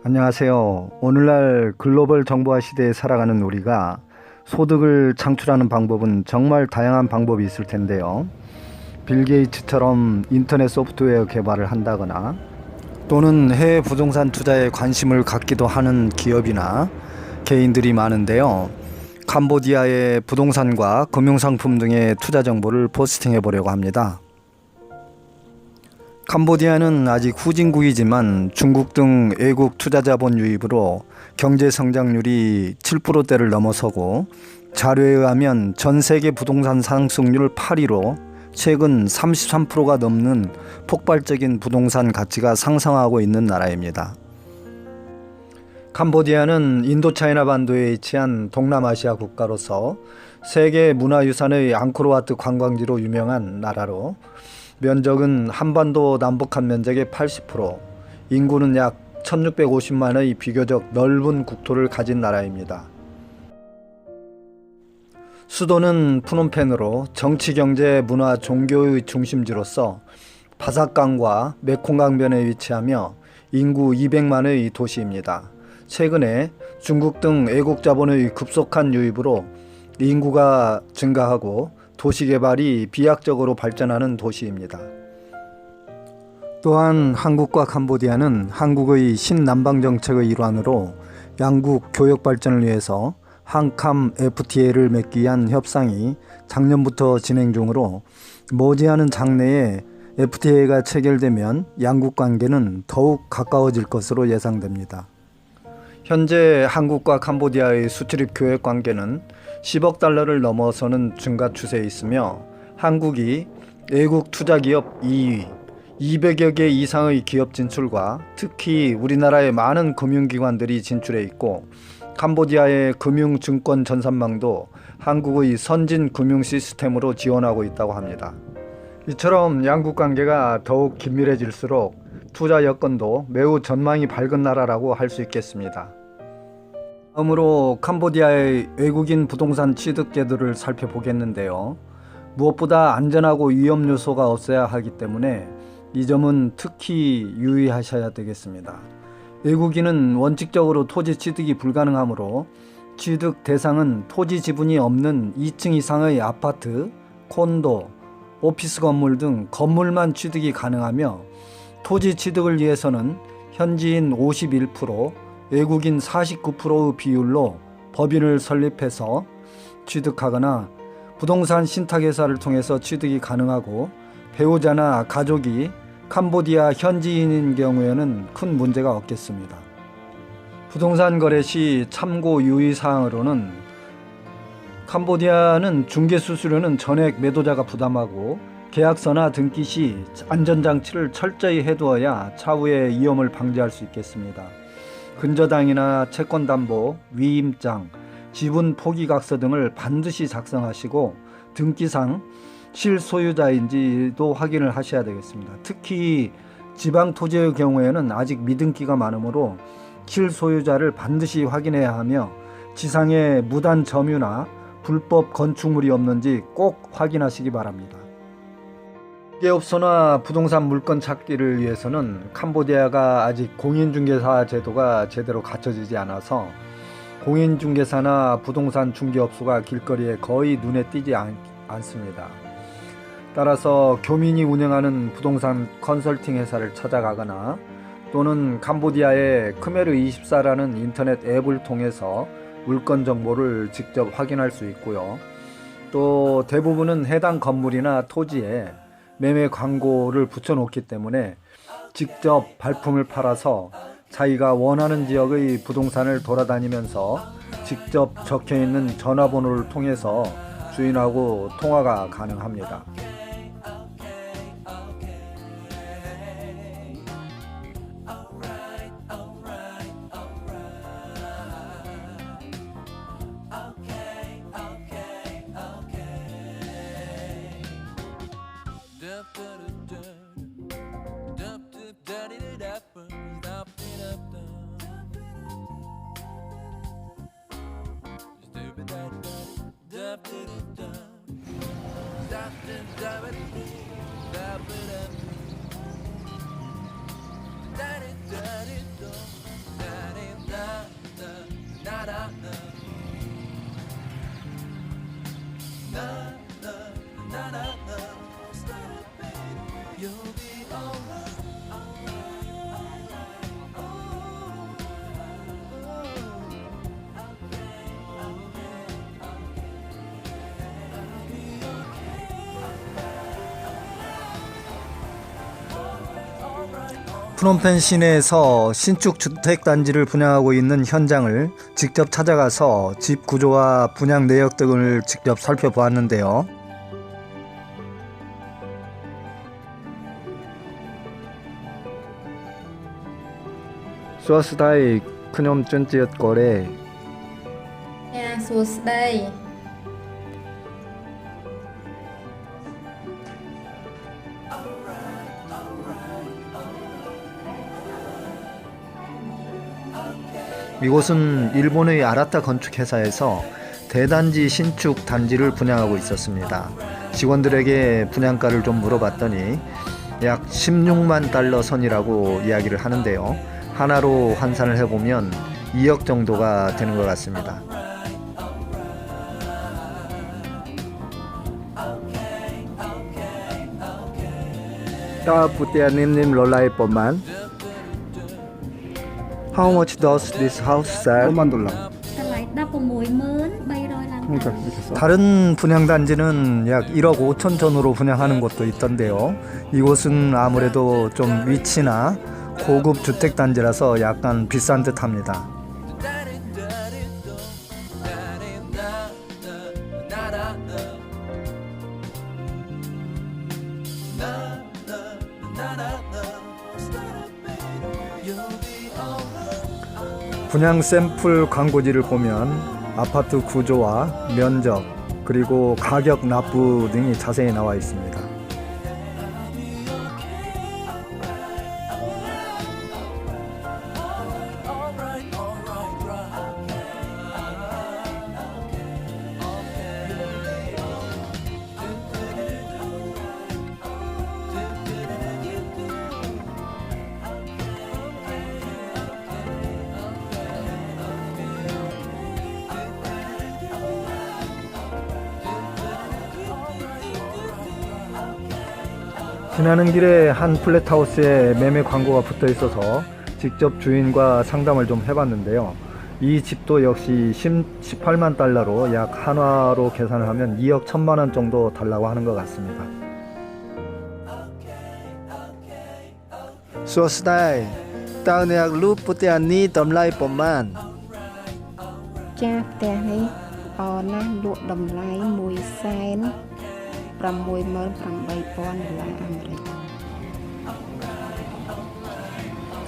안녕하세요. 오늘날 글로벌 정보화 시대에 살아가는 우리가 소득을 창출하는 방법은 정말 다양한 방법이 있을 텐데요. 빌 게이츠처럼 인터넷 소프트웨어 개발을 한다거나 또는 해외 부동산 투자에 관심을 갖기도 하는 기업이나 개인들이 많은데요. 캄보디아의 부동산과 금융상품 등의 투자 정보를 포스팅해 보려고 합니다. 캄보디아는 아직 후진국이지만 중국 등 외국 투자자본 유입으로 경제 성장률이 7%대를 넘어서고 자료에 의하면 전 세계 부동산 상승률 8위로 최근 33%가 넘는 폭발적인 부동산 가치가 상승하고 있는 나라입니다. 캄보디아는 인도차이나 반도에 위치한 동남아시아 국가로서 세계 문화유산의 앙코르와트 관광지로 유명한 나라로 면적은 한반도 남북한 면적의 80%, 인구는 약 1650만의 비교적 넓은 국토를 가진 나라입니다. 수도는 푸놈펜으로 정치, 경제, 문화, 종교의 중심지로서 바삭강과 메콩강변에 위치하며 인구 200만의 도시입니다. 최근에 중국 등 외국 자본의 급속한 유입으로 인구가 증가하고 도시개발이 비약적으로 발전하는 도시입니다. 또한 한국과 캄보디아는 한국의 신남방정책의 일환으로 양국 교역 발전을 위해서 한캄 FTA를 맺기 위한 협상이 작년부터 진행 중으로 머지않은 장래에 FTA가 체결되면 양국 관계는 더욱 가까워질 것으로 예상됩니다. 현재 한국과 캄보디아의 수출입 교역 관계는 10억 달러를 넘어서는 증가 추세에 있으며 한국이 외국 투자기업 2위, 200여 개 이상의 기업 진출과 특히 우리나라의 많은 금융기관들이 진출해 있고 캄보디아의 금융증권 전산망도 한국의 선진 금융 시스템으로 지원하고 있다고 합니다. 이처럼 양국 관계가 더욱 긴밀해질수록 투자 여건도 매우 전망이 밝은 나라라고 할 수 있겠습니다. 다음으로 캄보디아의 외국인 부동산 취득 제도를 살펴보겠는데요. 무엇보다 안전하고 위험 요소가 없어야 하기 때문에 이 점은 특히 유의하셔야 되겠습니다. 외국인은 원칙적으로 토지 취득이 불가능하므로 취득 대상은 토지 지분이 없는 2층 이상의 아파트, 콘도, 오피스 건물 등 건물만 취득이 가능하며 토지 취득을 위해서는 현지인 51%, 외국인 49%의 비율로 법인을 설립해서 취득하거나 부동산 신탁회사를 통해서 취득이 가능하고 배우자나 가족이 캄보디아 현지인인 경우에는 큰 문제가 없겠습니다. 부동산 거래 시 참고 유의사항으로는 캄보디아는 중개수수료는 전액 매도자가 부담하고 계약서나 등기 시 안전장치를 철저히 해두어야 차후에 위험을 방지할 수 있겠습니다. 근저당이나 채권담보, 위임장, 지분 포기각서 등을 반드시 작성하시고 등기상 실소유자인지도 확인을 하셔야 되겠습니다. 특히 지방 토지의 경우에는 아직 미등기가 많으므로 실소유자를 반드시 확인해야 하며 지상에 무단 점유나 불법 건축물이 없는지 꼭 확인하시기 바랍니다. 중개업소나 부동산 물건 찾기를 위해서는 캄보디아가 아직 공인중개사 제도가 제대로 갖춰지지 않아서 공인중개사나 부동산 중개업소가 길거리에 거의 눈에 띄지 않습니다. 따라서 교민이 운영하는 부동산 컨설팅 회사를 찾아가거나 또는 캄보디아의 크메르24라는 인터넷 앱을 통해서 물건 정보를 직접 확인할 수 있고요. 또 대부분은 해당 건물이나 토지에 매매 광고를 붙여놓기 때문에 직접 발품을 팔아서 자기가 원하는 지역의 부동산을 돌아다니면서 직접 적혀있는 전화번호를 통해서 주인하고 통화가 가능합니다. 프놈펜 시내에서 신축 주택단지를 분양하고 있는 현장을 직접 찾아가서 집 구조와 분양 내역 등을 직접 살펴보았는데요. 수어스다이 큰염 쫀찌읒 거래. Nha, xuống đây. 이곳은 일본의 아라타 건축회사에서 대단지 신축 단지를 분양하고 있었습니다. 직원들에게 분양가를 좀 물어봤더니 약 16만 달러 선이라고 이야기를 하는데요. 하나로 환산을 해보면 2억 정도가 되는 것 같습니다. 다 부티아님님 롤라이 뻔만. How much does this house sell? $5만. Cái lấy 16,350 그러니까 이렇게 써. 다른 분양 단지는 약 1억 5천 전으로 분양하는 곳도 있던데요. 이곳은 아무래도 좀 위치나 고급 주택 단지라서 약간 비싼 듯합니다. 분양 샘플 광고지를 보면 아파트 구조와 면적 그리고 가격 납부 등이 자세히 나와 있습니다. 지나는 길에 한 플랫하우스에 매매 광고가 붙어 있어서 직접 주인과 상담을 좀 해봤는데요. 이 집도 역시 18만 달러로 약 한화로 계산을 하면 2억 1천만 원 정도 달라고 하는 것 같습니다. 수어스다이 따은약 루프테안니 덤라이 뻔만. Chaផ្ទះនេះល្អណាស់លក់តម្លៃ168,800 $1,800 អាមេរិក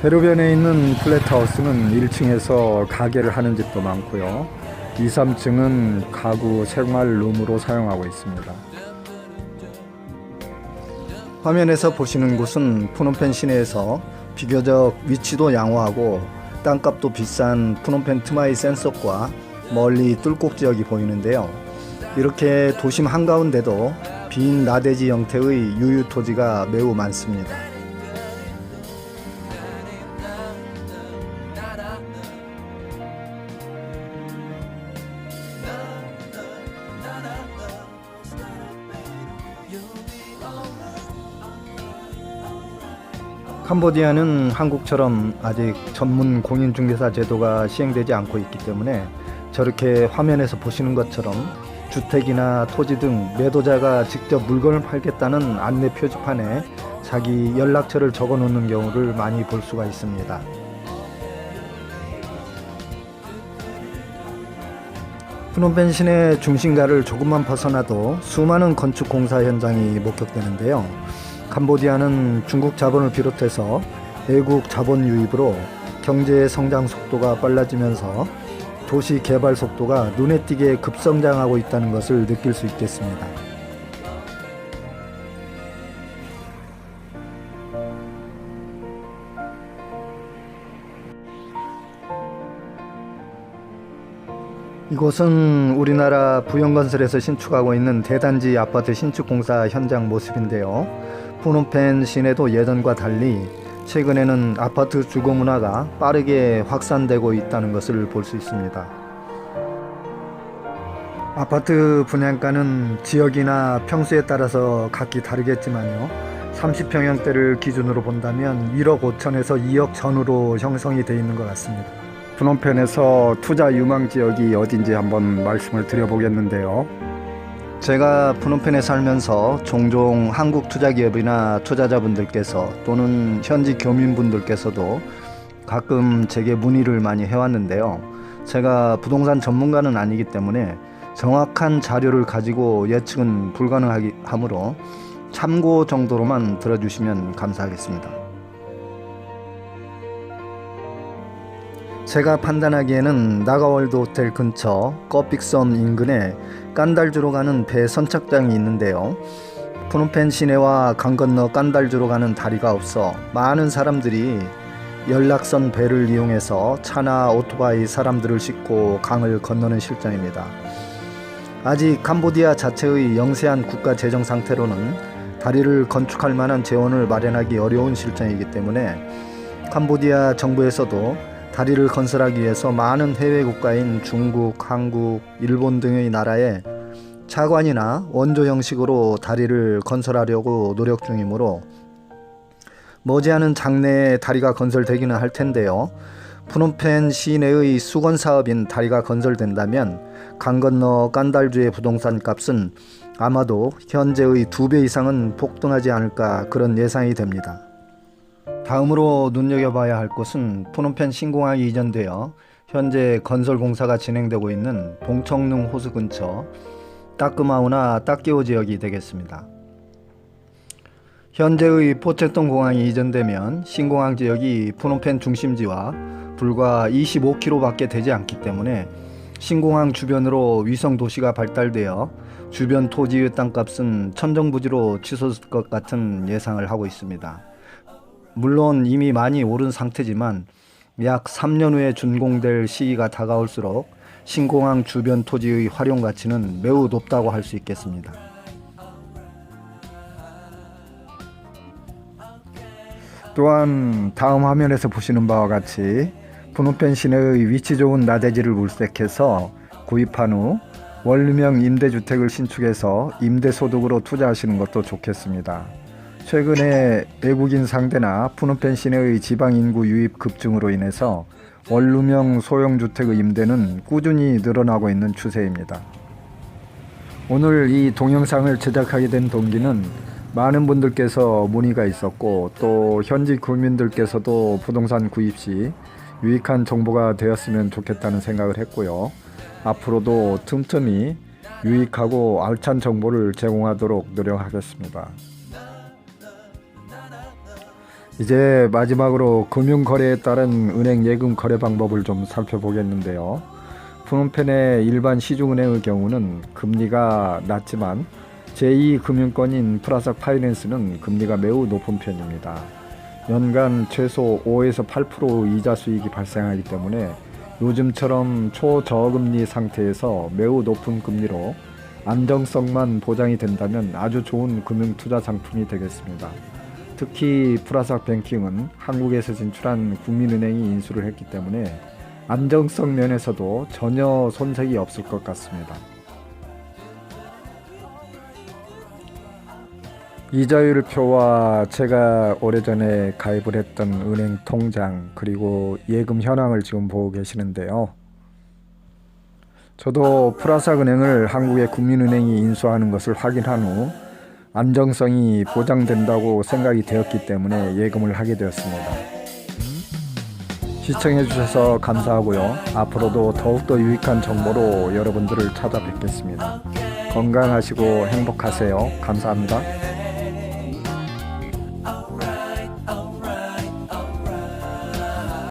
대로변에 있는 플랫하우스는 1층에서 가게를 하는 집도 많고요. 2, 3층은 가구 생활룸으로 사용하고 있습니다. 화면에서 보시는 곳은 프놈펜 시내에서 비교적 위치도 양호하고 땅값도 비싼 프놈펜 트마이 센속과 멀리 뚫곡 지역이 보이는데요. 이렇게 도심 한가운데도 빈 나대지 형태의 유유 토지가 매우 많습니다. 캄보디아는 한국처럼 아직 전문 공인중개사 제도가 시행되지 않고 있기 때문에 저렇게 화면에서 보시는 것처럼 주택이나 토지 등 매도자가 직접 물건을 팔겠다는 안내 표지판에 자기 연락처를 적어 놓는 경우를 많이 볼 수가 있습니다. 프놈펜 시내 중심가를 조금만 벗어나도 수많은 건축 공사 현장이 목격되는데요. 캄보디아는 중국 자본을 비롯해서 외국 자본 유입으로 경제 성장 속도가 빨라지면서 도시 개발 속도가 눈에 띄게 급성장하고 있다는 것을 느낄 수 있겠습니다. 이곳은 우리나라 부영건설에서 신축하고 있는 대단지 아파트 신축 공사 현장 모습인데요. 프놈펜 시내도 예전과 달리 최근에는 아파트 주거 문화가 빠르게 확산되고 있다는 것을 볼 수 있습니다. 아파트 분양가는 지역이나 평수에 따라서 각기 다르겠지만요. 30평형대를 기준으로 본다면 1억 5천에서 2억 전후로 형성이 되어 있는 것 같습니다. 프놈펜에서 투자 유망 지역이 어딘지 한번 말씀을 드려보겠는데요. 제가 푸놈펜에 살면서 종종 한국 투자기업이나 투자자분들께서 또는 현지 교민분들께서도 가끔 제게 문의를 많이 해왔는데요. 제가 부동산 전문가는 아니기 때문에 정확한 자료를 가지고 예측은 불가능하므로 참고 정도로만 들어주시면 감사하겠습니다. 제가 판단하기에는 나가월드 호텔 근처 꺼픽섬 인근에 깐달주로 가는 배 선착장이 있는데요. 푸놈펜 시내와 강 건너 깐달주로 가는 다리가 없어 많은 사람들이 연락선 배를 이용해서 차나 오토바이 사람들을 싣고 강을 건너는 실정입니다. 아직 캄보디아 자체의 영세한 국가 재정 상태로는 다리를 건축할 만한 재원을 마련하기 어려운 실정이기 때문에 캄보디아 정부에서도 다리를 건설하기 위해서 많은 해외 국가인 중국, 한국, 일본 등의 나라에 차관이나 원조 형식으로 다리를 건설하려고 노력 중이므로 머지않은 장래에 다리가 건설되기는 할 텐데요. 푸놈펜 시내의 수건 사업인 다리가 건설된다면 강 건너 깐달주의 부동산 값은 아마도 현재의 2배 이상은 폭등하지 않을까 그런 예상이 됩니다. 다음으로 눈여겨봐야 할 곳은 푸놈펜 신공항이 이전되어 현재 건설 공사가 진행되고 있는 봉청릉 호수 근처 따끄마우나 따끼오 지역이 되겠습니다. 현재의 포체통 공항이 이전되면 신공항 지역이 푸놈펜 중심지와 불과 25km 밖에 되지 않기 때문에 신공항 주변으로 위성 도시가 발달되어 주변 토지의 땅값은 천정부지로 치솟을 것 같은 예상을 하고 있습니다. 물론 이미 많이 오른 상태지만 약 3년 후에 준공될 시기가 다가올수록 신공항 주변 토지의 활용 가치는 매우 높다고 할 수 있겠습니다. 또한 다음 화면에서 보시는 바와 같이 푸놈펜 시내의 위치 좋은 나대지를 물색해서 구입한 후 원룸형 임대주택을 신축해서 임대소득으로 투자하시는 것도 좋겠습니다. 최근에 외국인 상대나 푸놈펜 시내의 지방인구 유입 급증으로 인해서 원룸형 소형주택의 임대는 꾸준히 늘어나고 있는 추세입니다. 오늘 이 동영상을 제작하게 된 동기는 많은 분들께서 문의가 있었고 또 현지 국민들께서도 부동산 구입 시 유익한 정보가 되었으면 좋겠다는 생각을 했고요. 앞으로도 틈틈이 유익하고 알찬 정보를 제공하도록 노력하겠습니다. 이제 마지막으로 금융거래에 따른 은행 예금 거래 방법을 좀 살펴보겠는데요. 푸놈펜의 일반 시중은행의 경우는 금리가 낮지만 제2금융권인 프라삭 파이낸스는 금리가 매우 높은 편입니다. 연간 최소 5에서 8% 이자 수익이 발생하기 때문에 요즘처럼 초저금리 상태에서 매우 높은 금리로 안정성만 보장이 된다면 아주 좋은 금융투자 상품이 되겠습니다. 특히 프라삭 뱅킹은 한국에서 진출한 국민은행이 인수를 했기 때문에 안정성 면에서도 전혀 손색이 없을 것 같습니다. 이자율표와 제가 오래전에 가입을 했던 은행 통장 그리고 예금 현황을 지금 보고 계시는데요. 저도 프라삭 은행을 한국의 국민은행이 인수하는 것을 확인한 후 안정성이 보장된다고 생각이 되었기 때문에 예금을 하게 되었습니다. 시청해 주셔서 감사하고요. 앞으로도 더욱더 유익한 정보로 여러분들을 찾아뵙겠습니다. 건강하시고 행복하세요. 감사합니다.